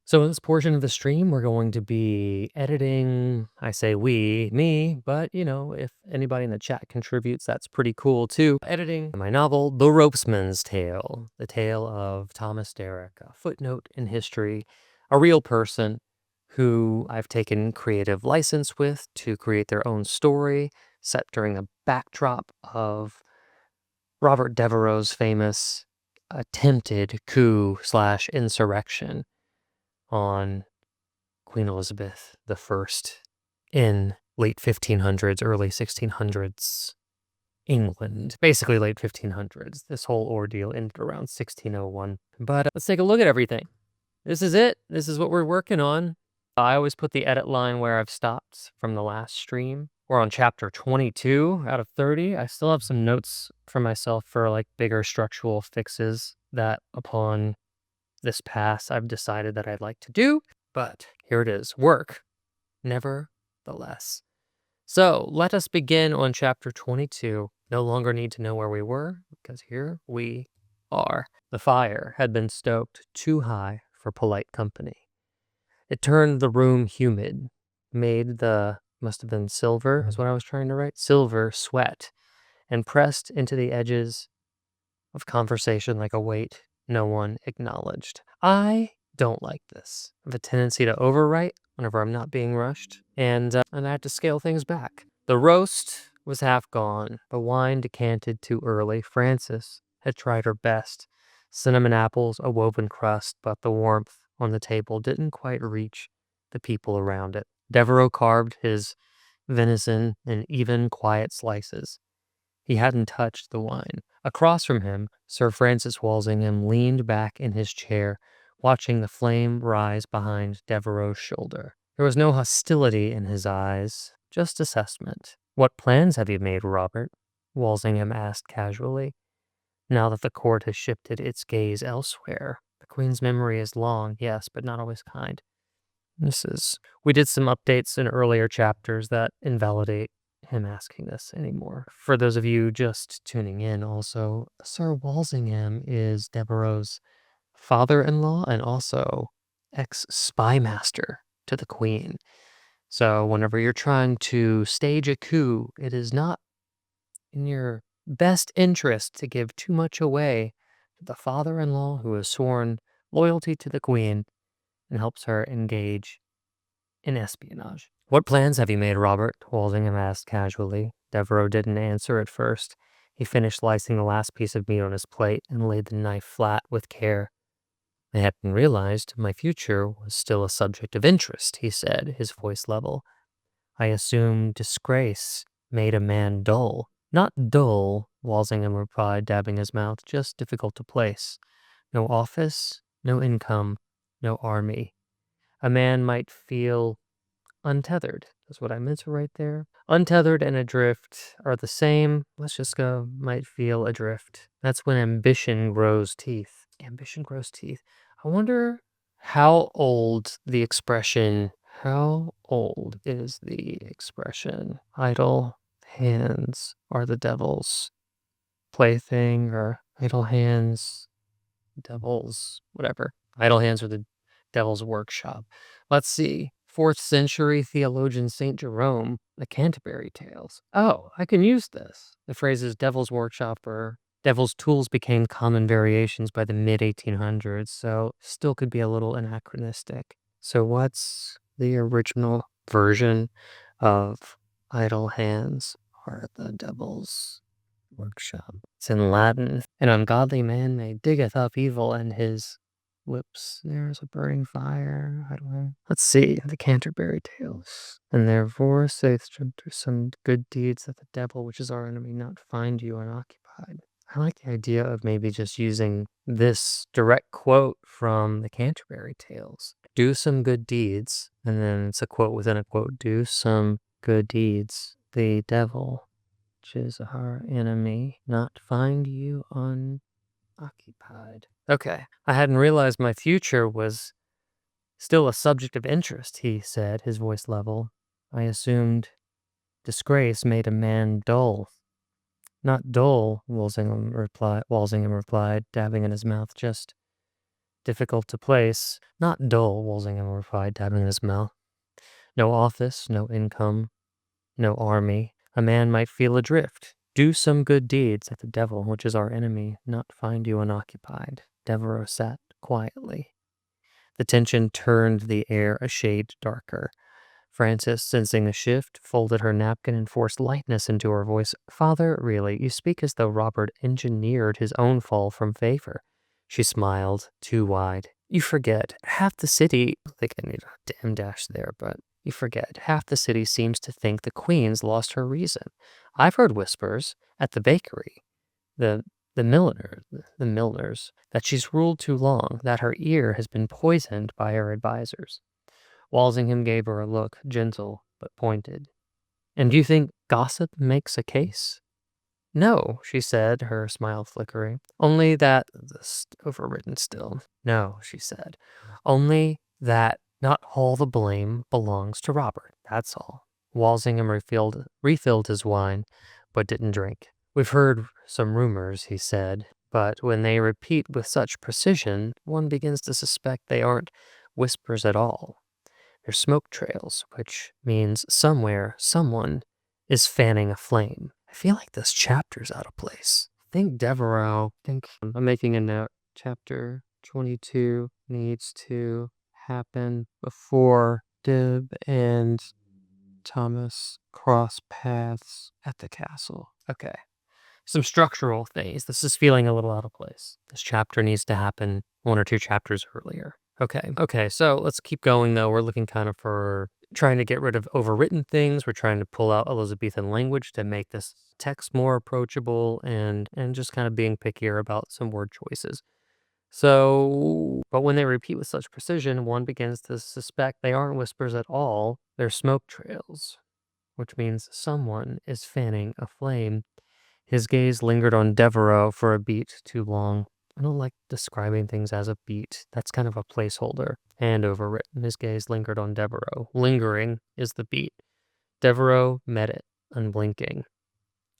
So in this portion of the stream, we're going to be editing. I say we, me, but if anybody in the chat contributes, that's pretty cool too. Editing my novel, The Ropesman's Tale, the tale of Thomas Derrick, a footnote in history, a real person who I've taken creative license with to create their own story set during the backdrop of Robert Devereux's famous attempted coup slash insurrection on Queen Elizabeth I in late 1500s, early 1600s England. Basically late 1500s. This whole ordeal ended around 1601. But let's take a look at everything. This is it. This is what we're working on. I always put the edit line where I've stopped from the last stream. We're on chapter 22 out of 30. I still have some notes for myself for like bigger structural fixes that upon this pass I've decided that I'd like to do. But here it is. Work, nevertheless. So let us begin on chapter 22. No longer need to know where we were, because here we are. The fire had been stoked too high for polite company. It turned the room humid, made must have been silver, is what I was trying to write, silver sweat, and pressed into the edges of conversation like a weight no one acknowledged. I don't like this. I have a tendency to overwrite whenever I'm not being rushed, and I had to scale things back. The roast was half gone, the wine decanted too early. Frances had tried her best. Cinnamon apples, a woven crust, but the warmth on the table didn't quite reach the people around it. Devereaux carved his venison in even, quiet slices. He hadn't touched the wine. Across from him, Sir Francis Walsingham leaned back in his chair, watching the flame rise behind Devereux's shoulder. There was no hostility in his eyes, just assessment. "What plans have you made, Robert?" Walsingham asked casually. Now that the court has shifted its gaze elsewhere. The Queen's memory is long, yes, but not always kind. We did some updates in earlier chapters that invalidate him asking this anymore. For those of you just tuning in, also, Sir Walsingham is Devereux's father-in-law and also ex-spy master to the Queen. So whenever you're trying to stage a coup, it is not in your best interest to give too much away to the father-in-law who has sworn loyalty to the Queen and helps her engage in espionage. "What plans have you made, Robert?" Walsingham asked casually. Devereux didn't answer at first. He finished slicing the last piece of meat on his plate and laid the knife flat with care. "I hadn't realized my future was still a subject of interest," he said, his voice level. "I assumed disgrace made a man dull." "Not dull," Walsingham replied, dabbing his mouth, "just difficult to place. No office, no income, no army. A man might feel untethered." That's what I meant to write there. Untethered and adrift are the same. Let's just go, might feel adrift. That's when ambition grows teeth. Ambition grows teeth. I wonder how old is the expression, idle hands are the devil's plaything, or idle hands, devil's, whatever. Idle hands are the devil's workshop. Let's see. 4th century theologian St. Jerome, the Canterbury Tales. Oh, I can use this. The phrases devil's workshop or devil's tools became common variations by the mid-1800s, so still could be a little anachronistic. So what's the original version of idle hands are the devil's workshop? It's in Latin. "An ungodly man may diggeth up evil, and his lips there's a burning fire." I don't know. Let's see. The Canterbury Tales. "And therefore saith to some good deeds that the devil, which is our enemy, not find you unoccupied." I like the idea of maybe just using this direct quote from the Canterbury Tales. "Do some good deeds," and then it's a quote within a quote. "Do some good deeds. The devil, which is our enemy, not find you unoccupied." Okay. "I hadn't realized my future was still a subject of interest," he said, his voice level. "I assumed disgrace made a man dull." "Not dull," Walsingham replied, dabbing in his mouth, "just difficult to place. Not dull, Walsingham replied, dabbing his mouth. No office, no income, no army. A man might feel adrift. Do some good deeds, let the devil, which is our enemy, not find you unoccupied. Devereux sat quietly. The tension turned the air a shade darker. Frances, sensing a shift, folded her napkin and forced lightness into her voice. Father, really, you speak as though Robert engineered his own fall from favor. She smiled, too wide. You forget, half the city, I think I need a damn dash there, but you forget, half the city seems to think the Queen's lost her reason. I've heard whispers at the bakery, the the milliners, that she's ruled too long, that her ear has been poisoned by her advisers. Walsingham gave her a look, gentle but pointed. And do you think gossip makes a case? No, she said, her smile flickering. Only that, overwritten still. No, she said. Only that not all the blame belongs to Robert, that's all. Walsingham refilled his wine, but didn't drink. We've heard some rumors, he said, but when they repeat with such precision, one begins to suspect they aren't whispers at all. They're smoke trails, which means somewhere, someone is fanning a flame. I feel like this chapter's out of place. Think Devereux. I'm making a note. Chapter 22 needs to happen before Dib and Thomas cross paths at the castle. Okay. Some structural things. This is feeling a little out of place. This chapter needs to happen 1 or 2 chapters earlier. Okay, so let's keep going though. We're looking kind of for trying to get rid of overwritten things. We're trying to pull out Elizabethan language to make this text more approachable and just kind of being pickier about some word choices. So, but when they repeat with such precision, one begins to suspect they aren't whispers at all. They're smoke trails, which means someone is fanning a flame. His gaze lingered on Devereux for a beat too long. I don't like describing things as a beat. That's kind of a placeholder. And overwritten. His gaze lingered on Devereux. Lingering is the beat. Devereux met it, unblinking.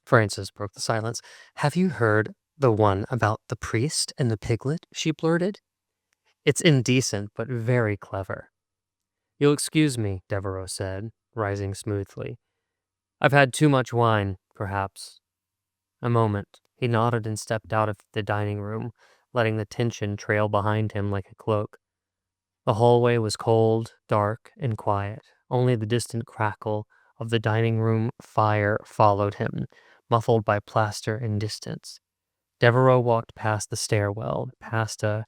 Frances broke the silence. Have you heard the one about the priest and the piglet? She blurted. It's indecent, but very clever. You'll excuse me, Devereux said, rising smoothly. I've had too much wine, perhaps. A moment. He nodded and stepped out of the dining room, letting the tension trail behind him like a cloak. The hallway was cold, dark, and quiet. Only the distant crackle of the dining room fire followed him, muffled by plaster and distance. Devereux walked past the stairwell, past a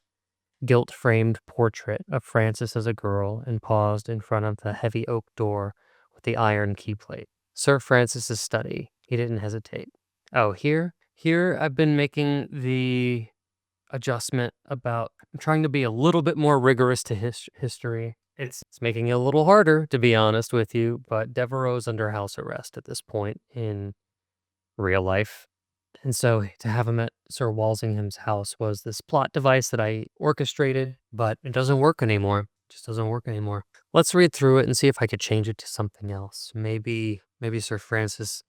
gilt-framed portrait of Frances as a girl, and paused in front of the heavy oak door with the iron keyplate. Sir Francis's study. He didn't hesitate. Oh, here I've been making the adjustment about I'm trying to be a little bit more rigorous to history. It's making it a little harder, to be honest with you, but Devereux's under house arrest at this point in real life. And so to have him at Sir Walsingham's house was this plot device that I orchestrated, but it doesn't work anymore. It just doesn't work anymore. Let's read through it and see if I could change it to something else. Maybe Sir Francis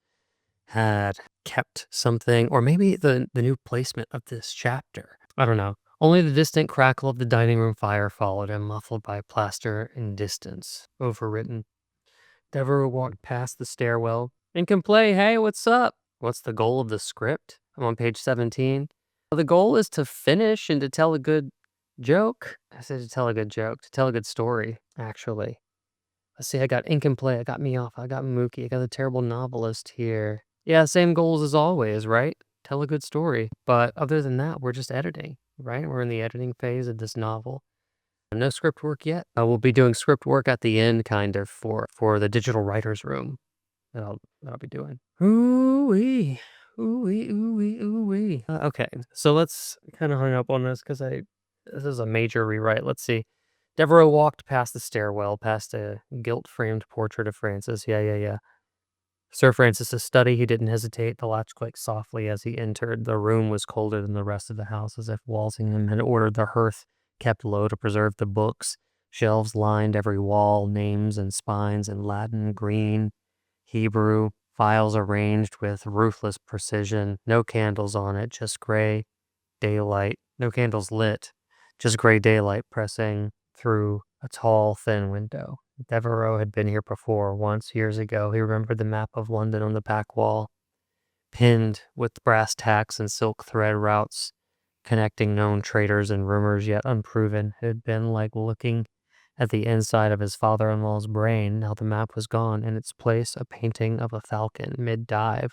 had kept something, or maybe the new placement of this chapter. I don't know. Only the distant crackle of the dining room fire followed him, muffled by plaster and distance. Overwritten. Devereux walked past the stairwell. And can play, hey, what's up? What's the goal of the script? I'm on page 17. The goal is to finish and to tell a good joke. I said to tell a good joke, to tell a good story, actually. Let's see, I got Ink and Play, I got Me Off, I got Mookie, I got the terrible novelist here. Yeah, same goals as always, right? Tell a good story. But other than that, we're just editing, right? We're in the editing phase of this novel. No script work yet. We'll be doing script work at the end, kind of, for the digital writer's room that I'll be doing. Ooh-wee. Ooh-wee, ooh-wee, ooh-wee. Okay, so let's kind of hung up on this because this is a major rewrite. Let's see. Devereux walked past the stairwell, past a gilt-framed portrait of Francis. Yeah. Sir Francis's study, he didn't hesitate. The latch clicked softly as he entered. The room was colder than the rest of the house, as if Walsingham had ordered the hearth kept low to preserve the books. Shelves lined every wall, names and spines in Latin, Green, Hebrew, files arranged with ruthless precision. No candles on it, just gray daylight. No candles lit, just gray daylight pressing through a tall, thin window. Devereaux had been here before, once years ago. He remembered the map of London on the back wall, pinned with brass tacks and silk thread routes connecting known traders and rumors yet unproven. It had been like looking at the inside of his father-in-law's brain. Now the map was gone. In its place, a painting of a falcon mid-dive.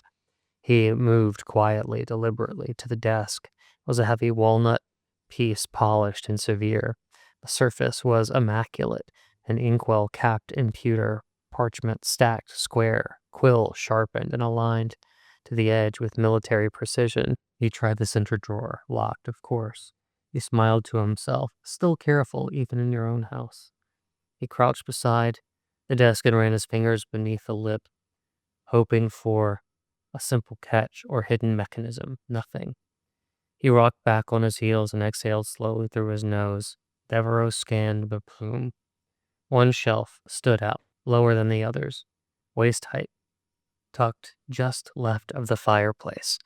He moved quietly, deliberately, to the desk. It was a heavy walnut piece, polished and severe. The surface was immaculate, an inkwell capped in pewter, parchment stacked square, quill sharpened and aligned to the edge with military precision. He tried the center drawer, locked, of course. He smiled to himself, still careful even in your own house. He crouched beside the desk and ran his fingers beneath the lip, hoping for a simple catch or hidden mechanism. Nothing. He rocked back on his heels and exhaled slowly through his nose. Devereaux scanned the plume. One shelf stood out, lower than the others, waist height, tucked just left of the fireplace.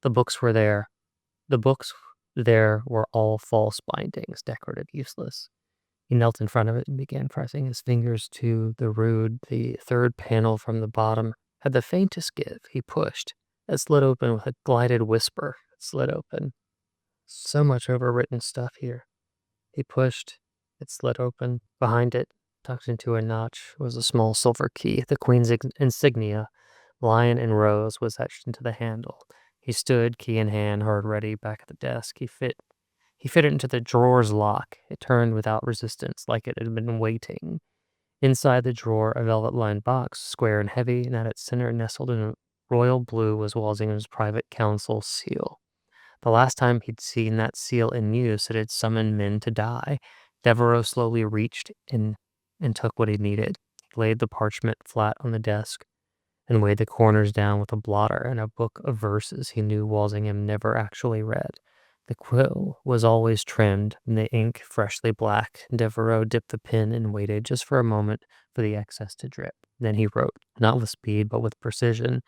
The books were there. The books there were all false bindings, decorative, useless. He knelt in front of it and began pressing his fingers to the third panel from the bottom had the faintest give. He pushed. It slid open with a glided whisper. It slid open. So much overwritten stuff here. He pushed. It slid open. Behind it, tucked into a notch, was a small silver key. The queen's insignia, lion and rose, was etched into the handle. He stood, key in hand, hard ready, back at the desk. He fit it into the drawer's lock. It turned without resistance, like it had been waiting. Inside the drawer, a velvet-lined box, square and heavy, and at its center, nestled in royal blue, was Walsingham's private council seal. The last time he'd seen that seal in use, it had summoned men to die. Devereaux slowly reached in and took what he needed. He laid the parchment flat on the desk and weighed the corners down with a blotter and a book of verses he knew Walsingham never actually read. The quill was always trimmed, and the ink freshly black. Devereaux dipped the pen and waited just for a moment for the excess to drip. Then he wrote, not with speed, but with precision.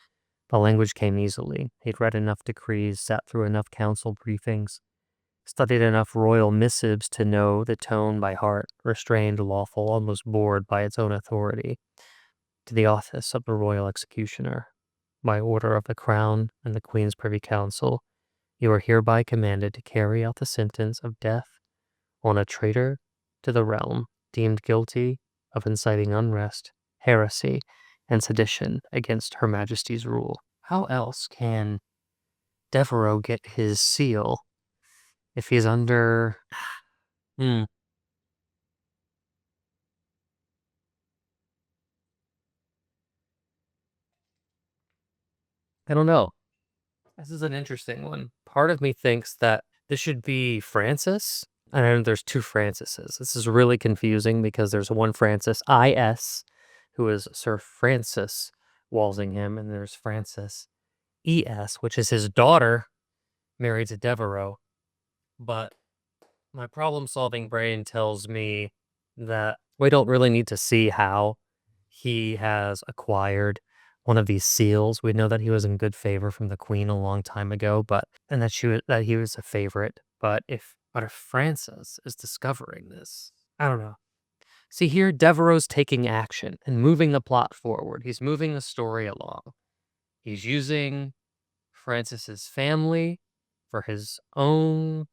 The language came easily. He'd read enough decrees, sat through enough council briefings, studied enough royal missives to know the tone by heart, restrained, lawful, almost bored by its own authority. To the office of the royal executioner, by order of the crown and the Queen's Privy Council, you are hereby commanded to carry out the sentence of death on a traitor to the realm, deemed guilty of inciting unrest, heresy, and sedition against Her Majesty's rule. How else can Devereaux get his seal if he's under... I don't know. This is an interesting one. Part of me thinks that this should be Francis. I know there's two Francises. This is really confusing because there's one Francis I.S., who is Sir Francis Walsingham, and there's Francis E.S., which is his daughter, married to Devereaux. But my problem-solving brain tells me that we don't really need to see how he has acquired one of these seals. We know that he was in good favor from the queen a long time ago, and that he was a favorite. But if Francis is discovering this, I don't know. See here, Devereaux's taking action and moving the plot forward. He's moving the story along. He's using Francis's family for his own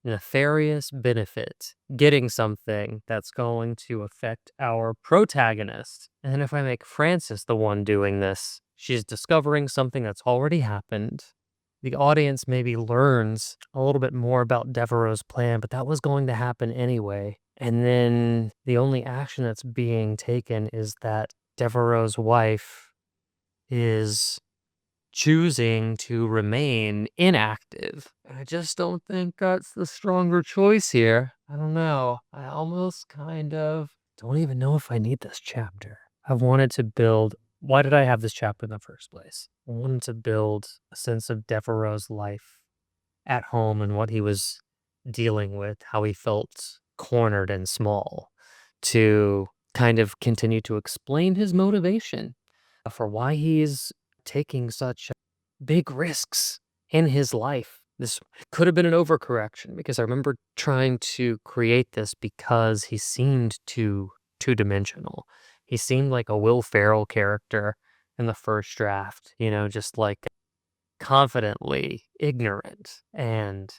nefarious benefit, getting something that's going to affect our protagonist. And if I make Frances the one doing this, she's discovering something that's already happened. The audience maybe learns a little bit more about Devereaux's plan, but that was going to happen anyway. And then the only action that's being taken is that Devereaux's wife is choosing to remain inactive. I just don't think that's the stronger choice here. I don't know. I almost kind of don't even know if I need this chapter. I wanted to build. Why did I have this chapter in the first place? I wanted to build a sense of Devereaux's life at home and what he was dealing with, how he felt cornered and small, to kind of continue to explain his motivation for why he's taking such big risks in his life This could have been an overcorrection because I remember trying to create this because he seemed too two-dimensional. He seemed like a Will Ferrell character in the first draft, just like confidently ignorant and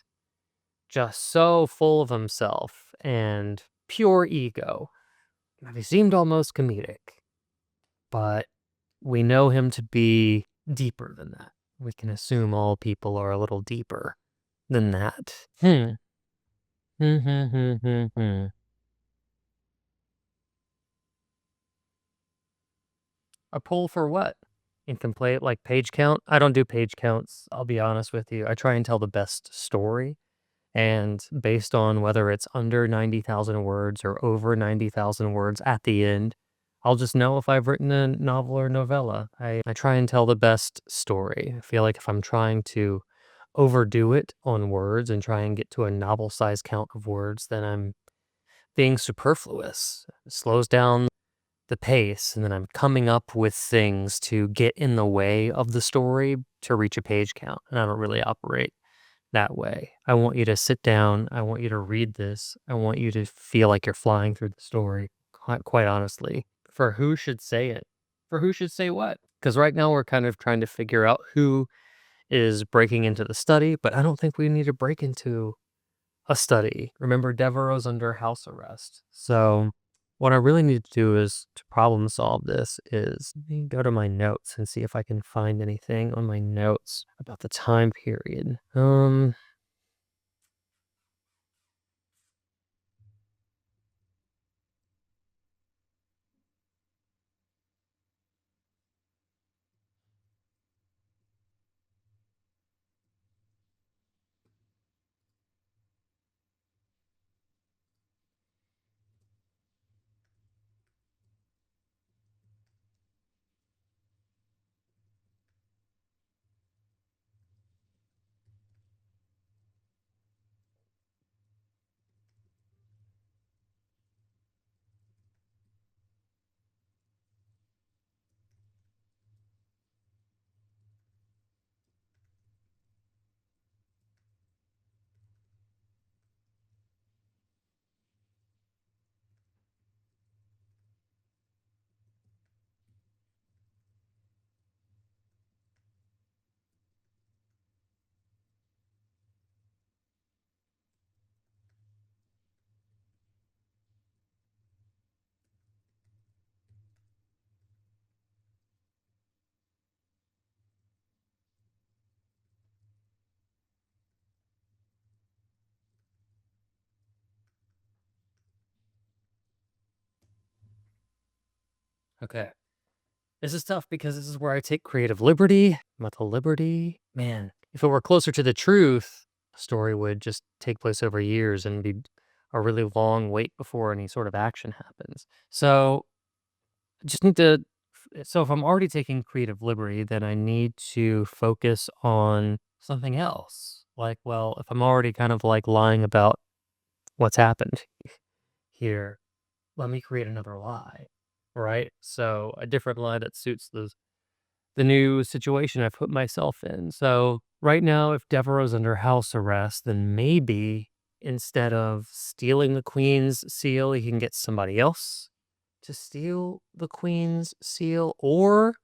just so full of himself and pure ego. He seemed almost comedic, but we know him to be deeper than that. We can assume all people are a little deeper than that. Hmm, hmm, hmm, hmm, hmm. A poll for what? Incomplete, like page count? I don't do page counts, I'll be honest with you. I try and tell the best story, and based on whether it's under 90,000 words or over 90,000 words at the end, I'll just know if I've written a novel or novella. I try and tell the best story. I feel like if I'm trying to overdo it on words and try and get to a novel size count of words, then I'm being superfluous. It slows down the pace, and then I'm coming up with things to get in the way of the story to reach a page count, and I don't really operate that way. I want you to sit down, I want you to read this, I want you to feel like you're flying through the story, quite honestly. For who should say it? For who should say what? Because right now we're kind of trying to figure out who is breaking into the study, but I don't think we need to break into a study. Remember, Devereaux's under house arrest. So what I really need to do is to problem solve this is let me go to my notes and see if I can find anything on my notes about the time period. Okay. This is tough because this is where I take creative liberty. About the liberty, man, if it were closer to the truth, the story would just take place over years and be a really long wait before any sort of action happens. So I just need to. So if I'm already taking creative liberty, then I need to focus on something else. Like, well, if I'm already kind of like lying about what's happened here, let me create another lie, right? So a different lie that suits the new situation I've put myself in. So right now, if Devereaux's under house arrest, then maybe instead of stealing the queen's seal, he can get somebody else to steal the queen's seal or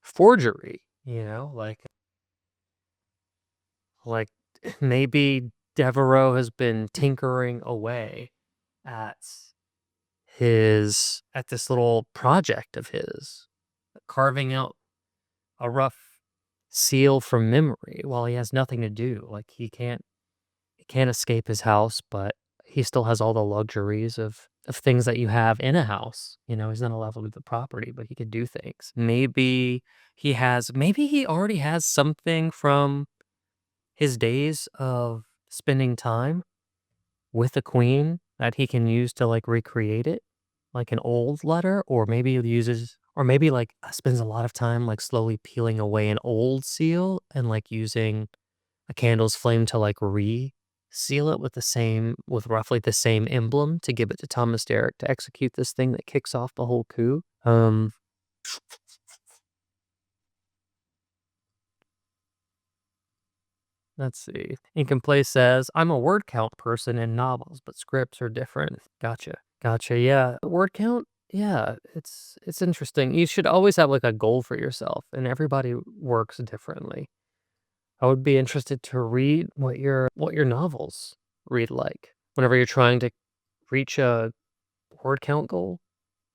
forgery, like maybe Devereaux has been tinkering away at at this little project of his, carving out a rough seal from memory while he has nothing to do. Like he can't escape his house, but he still has all the luxuries of things that you have in a house. He's not allowed to leave the property, but he could do things. Maybe he already has something from his days of spending time with the queen that he can use to like recreate it, like an old letter, or maybe he uses, or maybe like spends a lot of time like slowly peeling away an old seal and like using a candle's flame to like seal it with with roughly the same emblem to give it to Thomas Derrick to execute this thing that kicks off the whole coup. Let's see. Ink and Play says, I'm a word count person in novels, but scripts are different. Gotcha. Gotcha. Yeah. Word count? Yeah, it's interesting. You should always have like a goal for yourself, and everybody works differently. I would be interested to read what your novels read like whenever you're trying to reach a word count goal,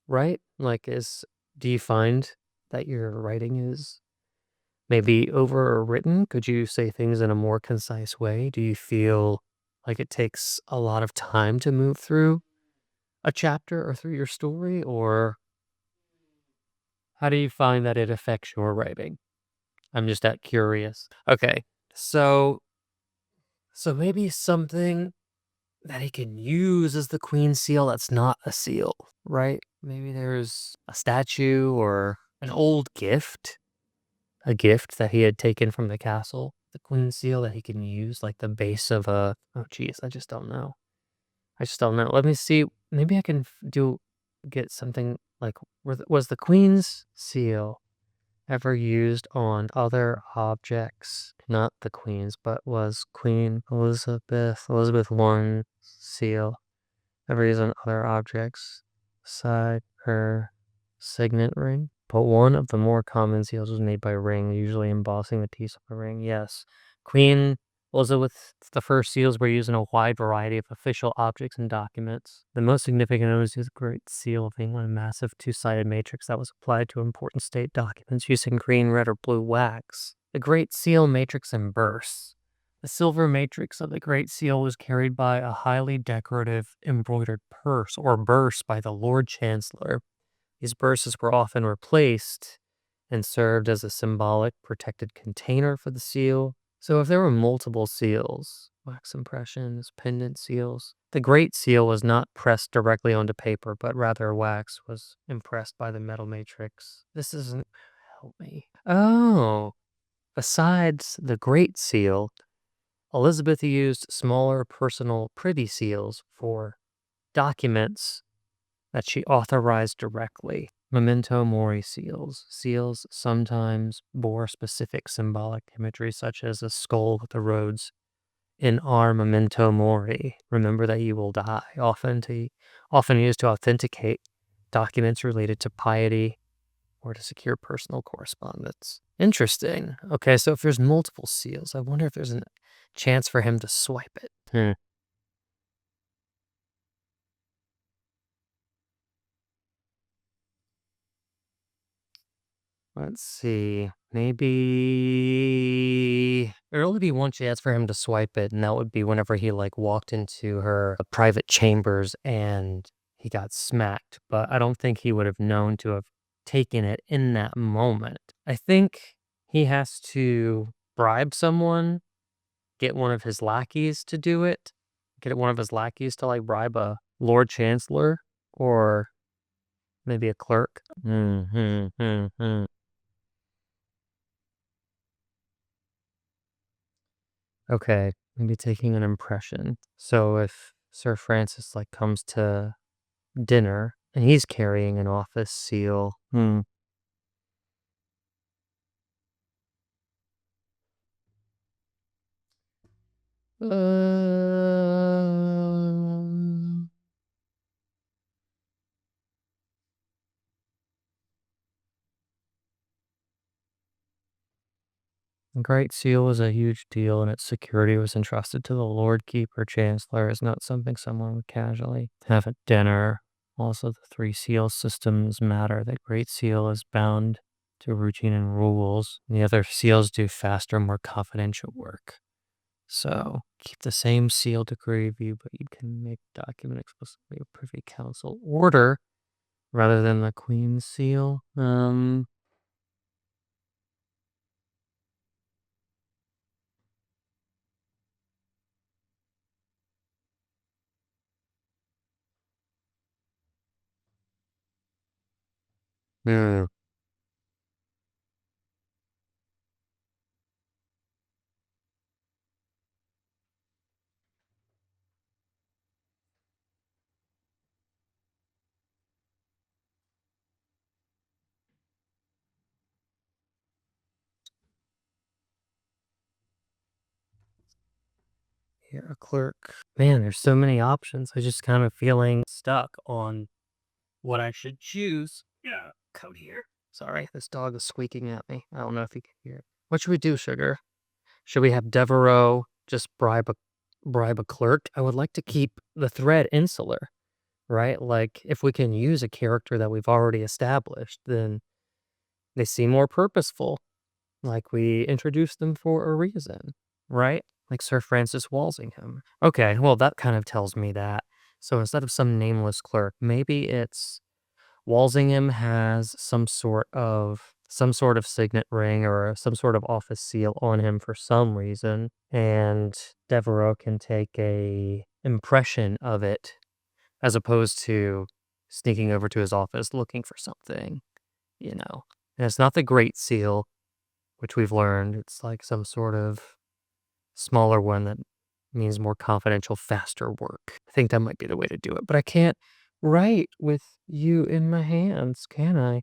right? Like is do you find that your writing is maybe overwritten? Could you say things in a more concise way? Do you feel like it takes a lot of time to move through a chapter or through your story? Or how do you find that it affects your writing? I'm just that curious. Okay. So maybe something that he can use as the queen seal that's not a seal, right? Maybe there's a statue or an old gift, a gift that he had taken from the castle, the queen seal that he can use, like the base of a. Oh, geez, I just don't know. I just don't know. Let me see. Maybe I can get something like, was the queen's seal ever used on other objects? Not the queen's, but was Queen Elizabeth I seal ever used on other objects beside her signet ring? But one of the more common seals was made by ring, usually embossing the piece of the ring. Yes. Queen Elizabeth the first seals were used in a wide variety of official objects and documents. The most significant was the Great Seal of England, a massive two-sided matrix that was applied to important state documents using green, red, or blue wax. The Great Seal matrix and bursts. The silver matrix of the Great Seal was carried by a highly decorative embroidered purse or burse by the Lord Chancellor. These burses were often replaced and served as a symbolic protected container for the seal. So if there were multiple seals, wax impressions, pendant seals, the Great Seal was not pressed directly onto paper, but rather wax was impressed by the metal matrix. This doesn't help me. Oh, besides the Great Seal, Elizabeth used smaller personal privy seals for documents that she authorized directly. Memento mori seals. Seals sometimes bore specific symbolic imagery, such as a skull with the roads in our memento mori. Remember that you will die. Often used to authenticate documents related to piety or to secure personal correspondence. Interesting. Okay, so if there's multiple seals, I wonder if there's a chance for him to swipe it. Let's see. Maybe there would be one chance for him to swipe it, and that would be whenever he like walked into her private chambers and he got smacked. But I don't think he would have known to have taken it in that moment. I think he has to bribe someone, get one of his lackeys to do it, get one of his lackeys to like bribe a Lord Chancellor or maybe a clerk. Okay, maybe taking an impression. So if Sir Francis like comes to dinner and he's carrying an office seal, Um, the Great Seal was a huge deal, and its security was entrusted to the Lord Keeper Chancellor. It's not something someone would casually have at dinner. Also, the three seal systems matter. The Great Seal is bound to routine and rules. The other seals do faster, more confidential work. So keep the same seal degree view, but you can make document explicitly a Privy Council order rather than the Queen's seal. Yeah. Here, a clerk. Man, there's so many options. I just kind of feeling stuck on what I should choose. Yeah, come here. Sorry, this dog is squeaking at me. I don't know if you can hear it. What should we do, Sugar? Should we have Devereaux just bribe a clerk? I would like to keep the thread insular, right? Like if we can use a character that we've already established, then they seem more purposeful. Like we introduced them for a reason, right? Like Sir Francis Walsingham. Okay, well that kind of tells me that. So instead of some nameless clerk, maybe it's Walsingham has some sort of signet ring or some sort of office seal on him for some reason, and Devereaux can take a impression of it as opposed to sneaking over to his office looking for something, you know. And it's not the Great Seal, which we've learned. It's like some sort of smaller one that means more confidential, faster work. I think that might be the way to do it, but I can't write with you in my hands, can I?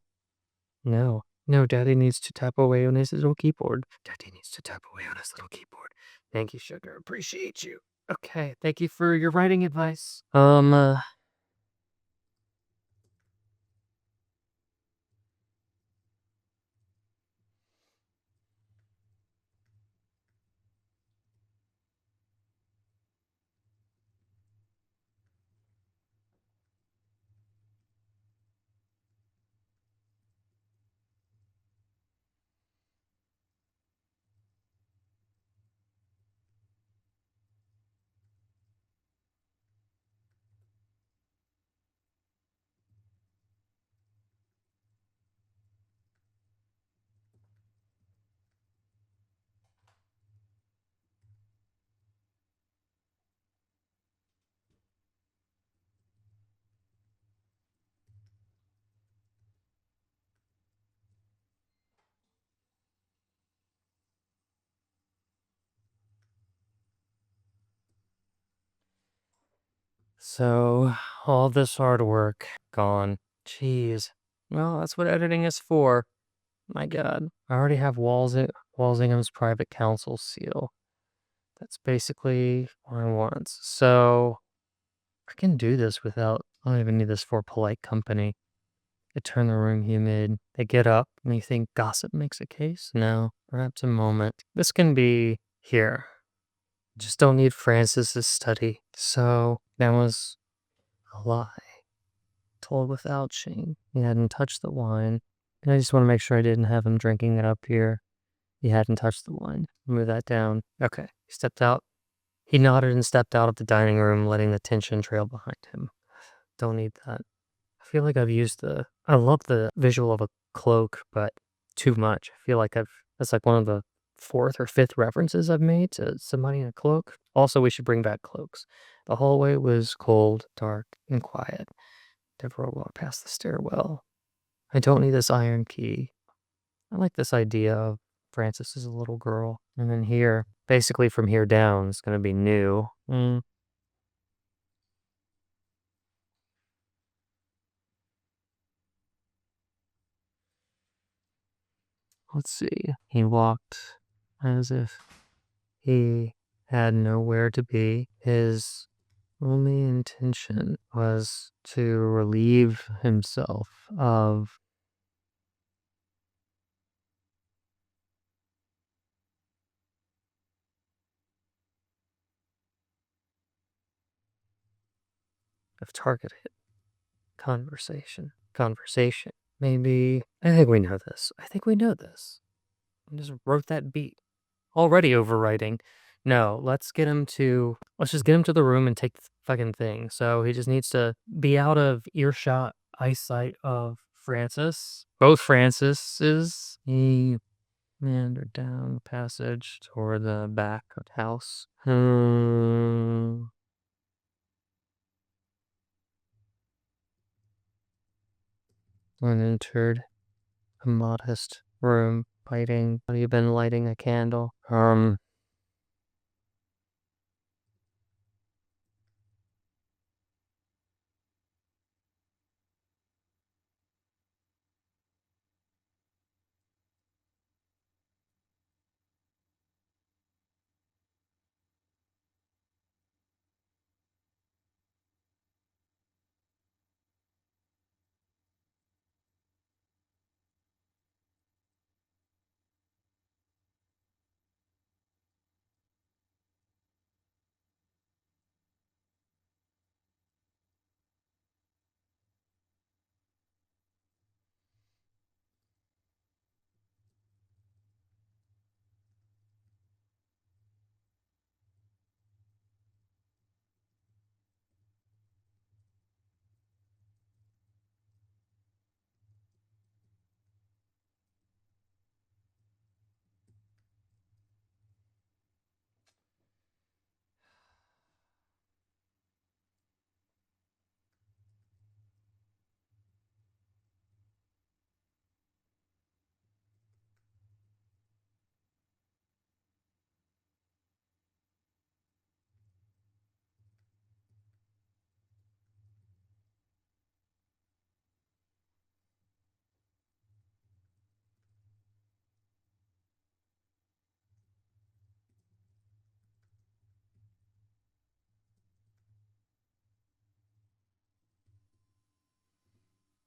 No. No, Daddy needs to tap away on his little keyboard. Daddy needs to tap away on his little keyboard. Thank you, Sugar. Appreciate you. Okay, thank you for your writing advice. So, all this hard work gone. Jeez. Well, that's what editing is for. My God. I already have Walsingham's private counsel seal. That's basically what I want. So, I can do this without, I don't even need this for polite company. They turn the room humid. They get up and you think gossip makes a case? No, perhaps a moment. This can be here. Just don't need Francis's study. So, that was a lie. Told without shame. He hadn't touched the wine. And I just want to make sure I didn't have him drinking it up here. He hadn't touched the wine. Move that down. Okay. He stepped out. He nodded and stepped out of the dining room, letting the tension trail behind him. Don't need that. I feel like I've used I love the visual of a cloak, but too much. I feel like that's like one of the fourth or fifth references I've made to somebody in a cloak. Also, we should bring back cloaks. The hallway was cold, dark, and quiet. Deborah walked past the stairwell. I don't need this iron key. I like this idea of Frances as a little girl. And then here, basically from here down, it's going to be new. Let's see. He walked as if he had nowhere to be. His only intention was to relieve himself of targeted conversation. Maybe I think we know this. I think we know this. I just wrote that beat. Already overwriting. No, let's just get him to the room and take the fucking thing. So he just needs to be out of earshot, eyesight of Francis. Both Francises. He meandered down the passage toward the back of the house. And entered a modest room, lighting. Have you been lighting a candle?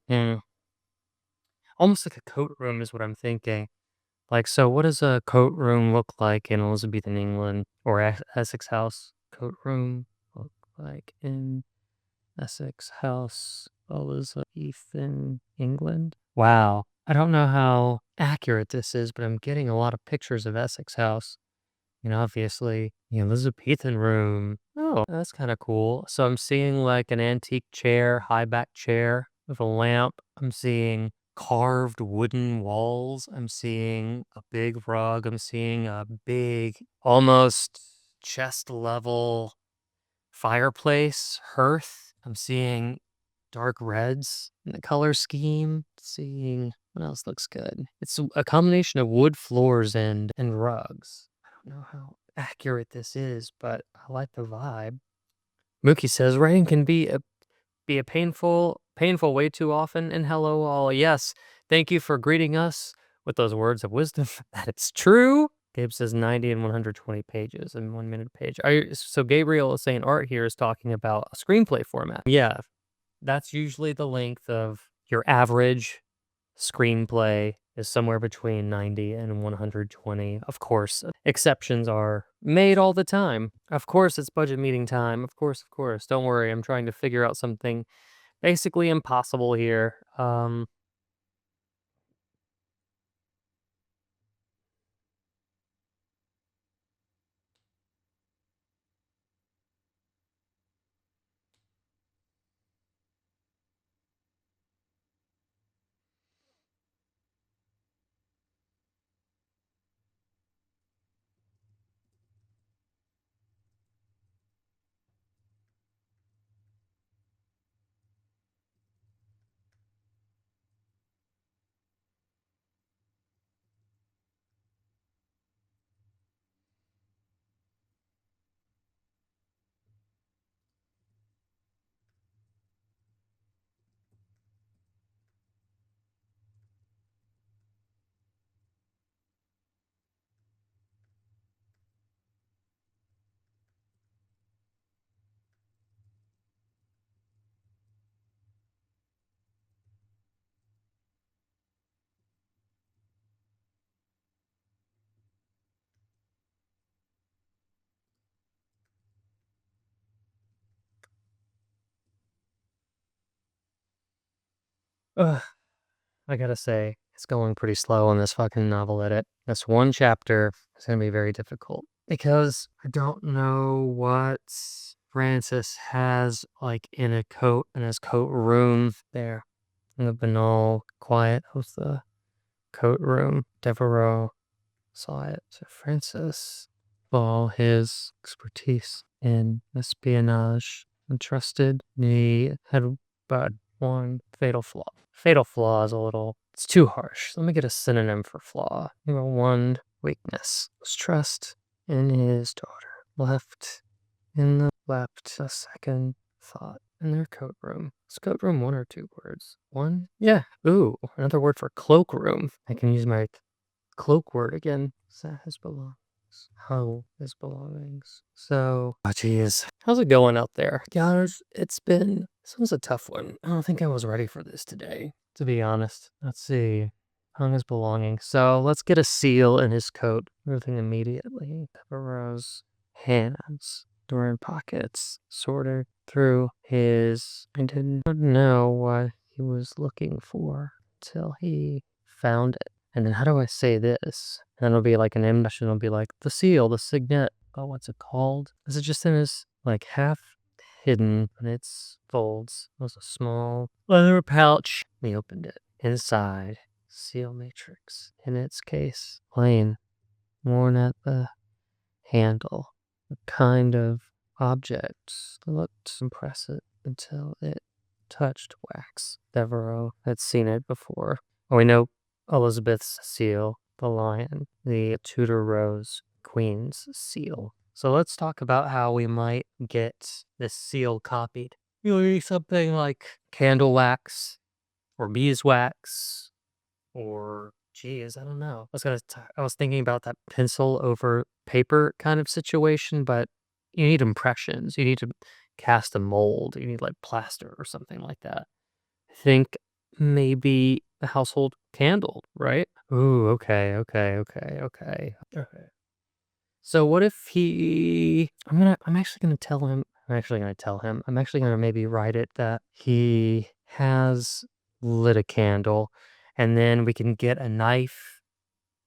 Mm, almost like a coat room is what I'm thinking. Like, so what does a coat room look like in Elizabethan England or Essex House? Coat room look like in Essex House, Elizabethan England? Wow. I don't know how accurate this is, but I'm getting a lot of pictures of Essex House. Obviously, the Elizabethan room. Oh, that's kind of cool. So I'm seeing like an antique chair, high back chair with a lamp. I'm seeing carved wooden walls. I'm seeing a big rug. I'm seeing a big, almost chest level fireplace, hearth. I'm seeing dark reds in the color scheme. Seeing what else looks good. It's a combination of wood floors and rugs. I don't know how accurate this is, but I like the vibe. Mookie says writing can be a painful way too often. And hello all. Yes, thank you for greeting us with those words of wisdom. That it's true. Gabe says 90 and 120 pages and 1 minute page. So Gabriel is saying art here is talking about a screenplay format. Yeah, that's usually the length of your average screenplay is somewhere between 90 and 120. Of course, exceptions are made all the time. Of course, it's budget meeting time. Of course, of course. Don't worry, I'm trying to figure out something basically impossible here. Ugh, I gotta say, it's going pretty slow on this fucking novel edit. This one chapter is gonna be very difficult because I don't know what Francis has like in a coat in his coat room there in the banal quiet of the coat room. Devereaux saw it. So Francis, for all his expertise in espionage, entrusted me had but one fatal flaw. Fatal flaw is a little, it's too harsh. Let me get a synonym for flaw. One weakness was trust in his daughter. Left a second thought in their coat room. Is coat room one or two words? One? Yeah. Ooh, another word for cloakroom. I can use my cloak word again. Set his belongings. Hung his belongings. So, oh geez. How's it going out there? Guys, this one's a tough one. I don't think I was ready for this today, to be honest. Let's see. Hung his belongings. So let's get a seal in his coat. Everything immediately. Devereaux's hands were in pockets, sorted through his. I didn't know what he was looking for till he found it. And then how do I say this? And it'll be like an impression. It'll be like the seal, the signet. Oh, what's it called? Is it just in his like half hidden in its folds? It was a small leather pouch. He opened it. Inside, seal matrix in its case, plain, worn at the handle. A kind of object that looked impressive until it touched wax. Devereaux had seen it before. Oh, we know Elizabeth's seal, the lion, the Tudor rose, Queen's seal. So let's talk about how we might get this seal copied. You'll use something like candle wax or beeswax or geez, I don't know. I was thinking about that pencil over paper kind of situation, but you need impressions. You need to cast a mold. You need like plaster or something like that. I think maybe a household candle, right? Ooh, okay, okay, okay, okay. Okay. So what if I'm actually gonna maybe write it that he has lit a candle, and then we can get a knife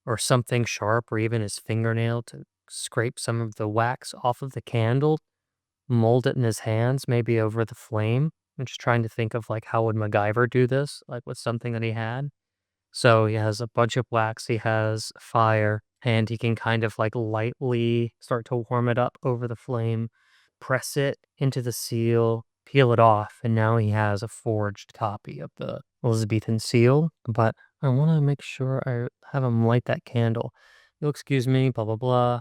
or something sharp or even his fingernail to scrape some of the wax off of the candle, mold it in his hands, maybe over the flame. I'm just trying to think of like how would MacGyver do this, like with something that he had. So he has a bunch of wax, he has fire, and he can kind of like lightly start to warm it up over the flame, press it into the seal, peel it off, and now he has a forged copy of the Elizabethan seal. But I want to make sure I have him light that candle. You'll excuse me, blah, blah, blah.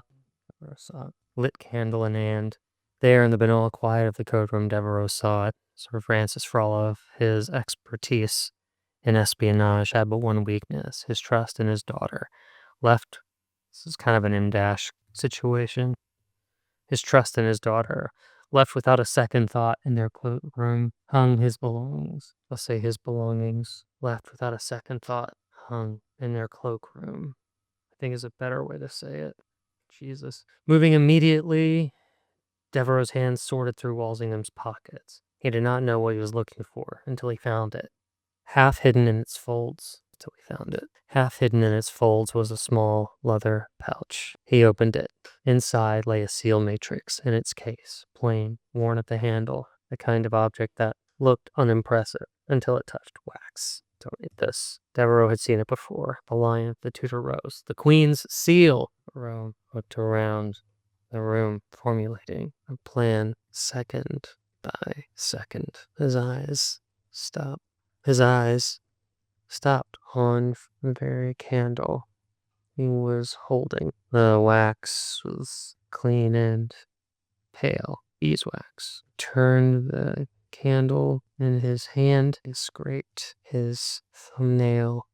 Lit candle in hand. There in the vanilla quiet of the code room, Devereaux saw it. Sir Francis, for all of his expertise in espionage, had but one weakness: his trust in his daughter. Left, this is kind of an in-dash situation. His trust in his daughter. Left without a second thought in their cloakroom, hung his belongings. Let's say his belongings. Left without a second thought, hung in their cloakroom. I think is a better way to say it. Jesus. Moving immediately, Devereaux's hands sorted through Walsingham's pockets. He did not know what he was looking for until he found it. Half hidden in its folds, till he found it. Half hidden in its folds was a small leather pouch. He opened it. Inside lay a seal matrix in its case, plain, worn at the handle, the kind of object that looked unimpressive until it touched wax. Don't eat this. Devereaux had seen it before. The lion, the Tudor rose, the Queen's seal. Rome looked around the room, formulating a plan second by second. His eyes stopped on the very candle he was holding. The wax was clean and pale, beeswax. Turned the candle in his hand. He scraped his thumbnail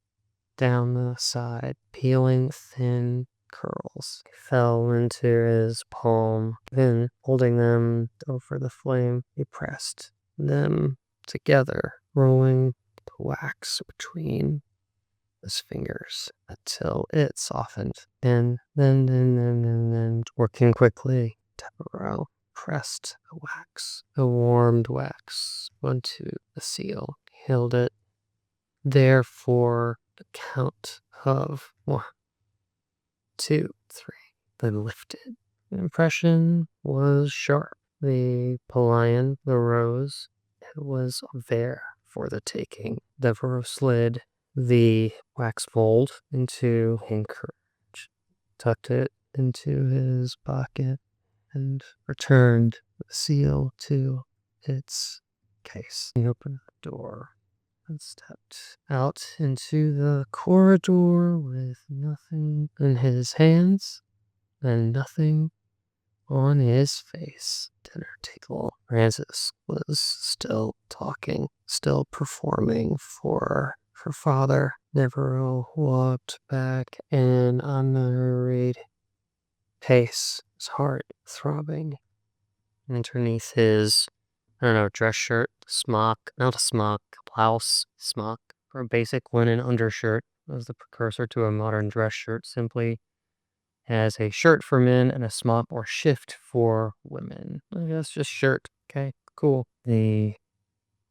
down the side, peeling thin curls. Fell into his palm. Then, holding them over the flame, he pressed them together, rolling the wax between his fingers until it softened. Then, working quickly, Devereaux pressed the warmed wax onto the seal. He held it there for the count of 1, 2, 3. Then lifted. The impression was sharp. The Pelion, the rose, it was there for the taking. Devereaux slid the wax mold into courage, tucked it into his pocket, and returned the seal to its case. He opened the door and stepped out into the corridor with nothing in his hands and nothing on his face. Dinner table. Francis was still talking, still performing for her father. Devereaux walked back in unhurried pace, his heart throbbing underneath his, I don't know, dress shirt, not a smock, blouse, smock, or a basic linen undershirt was the precursor to a modern dress shirt, simply as a shirt for men and a smock or shift for women. I guess just shirt. Okay, cool. The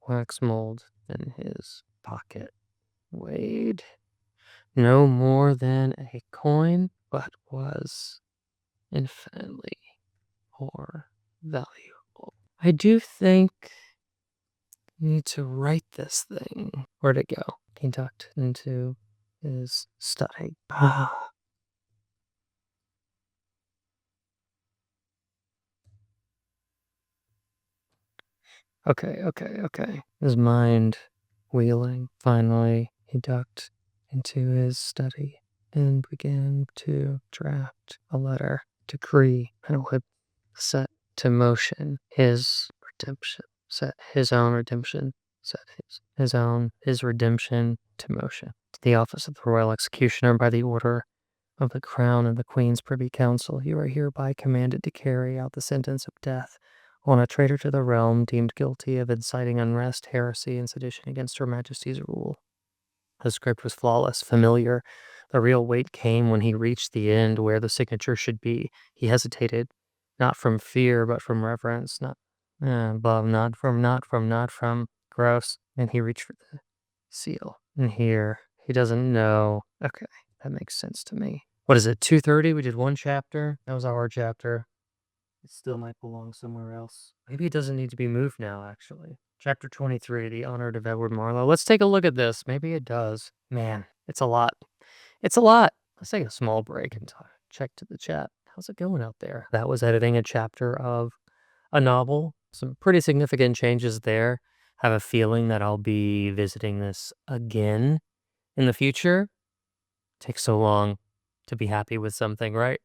wax mold in his pocket weighed no more than a coin, but was infinitely more valuable. I do think I need to write this thing. Where'd it go? He ducked into his study. Okay. His mind wheeling. Finally, he ducked into his study and began to draft a letter, decree, and would set to motion his redemption. Set his own redemption. Set his redemption to motion. To the office of the Royal Executioner, by the order of the Crown and the Queen's Privy Council, you are hereby commanded to carry out the sentence of death On a traitor to the realm deemed guilty of inciting unrest, heresy, and sedition against Her Majesty's rule. The script was flawless, familiar. The real weight came when he reached the end where the signature should be. He hesitated, not from fear, but from reverence. Not from, gross. And he reached for the seal. And here, he doesn't know. Okay, that makes sense to me. What is it, 2:30? We did one chapter. That was our chapter. It still might belong somewhere else. Maybe it doesn't need to be moved now, actually. Chapter 23, The Honored of Edward Marlowe. Let's take a look at this. Maybe it does. Man, it's a lot. It's a lot. Let's take a small break and check to the chat. How's it going out there? That was editing a chapter of a novel. Some pretty significant changes there. Have a feeling that I'll be visiting this again in the future. Takes so long to be happy with something, right?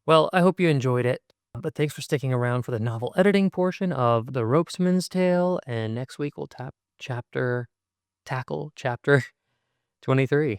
Well, I hope you enjoyed it. But thanks for sticking around for the novel editing portion of The Ropesman's Tale. And next week we'll tackle chapter 23.